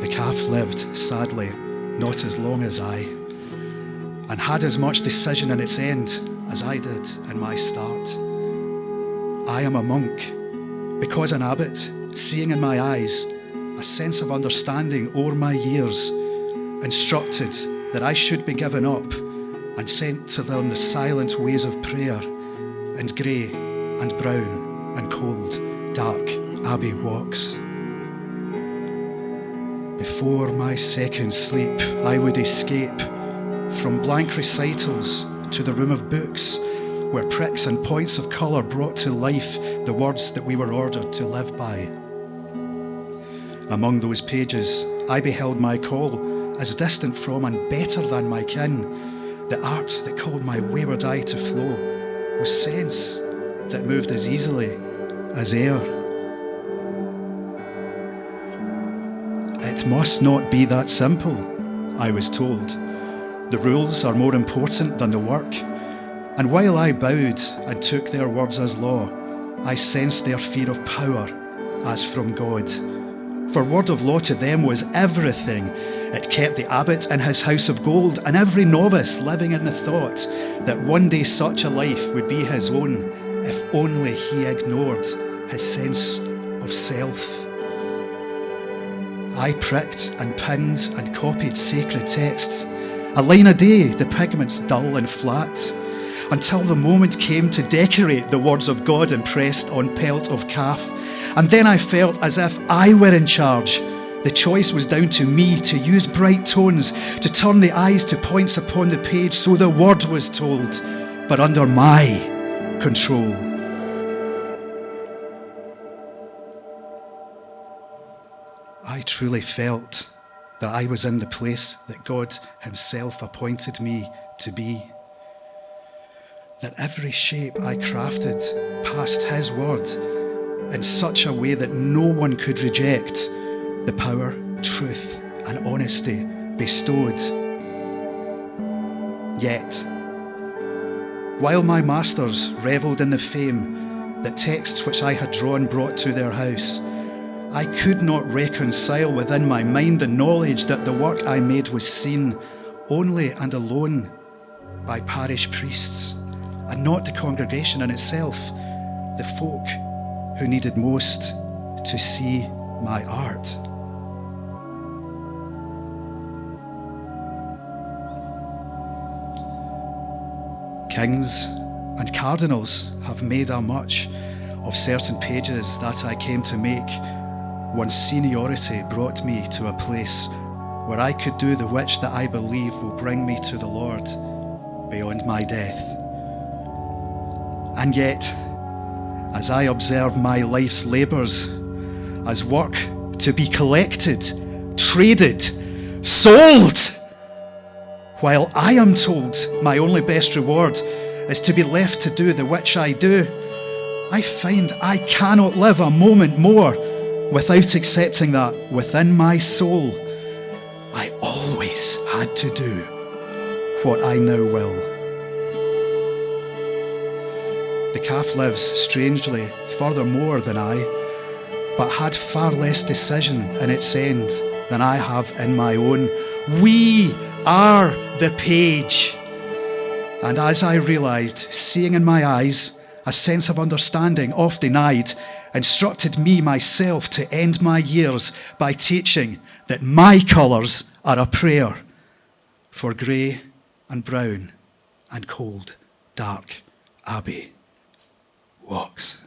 The calf lived, sadly, not as long as I, and had as much decision in its end as I did in my start. I am a monk, because an abbot, seeing in my eyes a sense of understanding o'er my years, instructed that I should be given up and sent to learn the silent ways of prayer and grey and brown and cold, dark abbey walks. Before my second sleep, I would escape from blank recitals to the room of books, where pricks and points of colour brought to life the words that we were ordered to live by. Among those pages, I beheld my call as distant from and better than my kin. The art that called my wayward eye to flow was sense that moved as easily as air. It must not be that simple, I was told. The rules are more important than the work. And while I bowed and took their words as law, I sensed their fear of power as from God. For word of law to them was everything. It kept the abbot in his house of gold, and every novice living in the thought that one day such a life would be his own, if only he ignored his sense of self. I pricked and pinned and copied sacred texts, a line a day, the pigments dull and flat, until the moment came to decorate the words of God impressed on pelt of calf. And then I felt as if I were in charge. The choice was down to me to use bright tones, to turn the eyes to points upon the page, so the word was told, but under my control. I truly felt that I was in the place that God himself appointed me to be. That every shape I crafted passed his word in such a way that no one could reject the power, truth, and honesty bestowed. Yet, while my masters revelled in the fame that texts which I had drawn brought to their house, I could not reconcile within my mind the knowledge that the work I made was seen only and alone by parish priests, and not the congregation in itself, the folk who needed most to see my art. Kings and cardinals have made a much of certain pages that I came to make. Once seniority brought me to a place where I could do the which that I believe will bring me to the Lord beyond my death. And yet, as I observe my life's labours as work to be collected, traded, sold, while I am told my only best reward is to be left to do the which I do, I find I cannot live a moment more without accepting that within my soul, I always had to do what I now will. The calf lives strangely furthermore than I, but had far less decision in its end than I have in my own. We are the page. And as I realised, seeing in my eyes a sense of understanding oft denied, instructed me myself to end my years by teaching that my colours are a prayer for grey and brown and cold, dark abbey walks.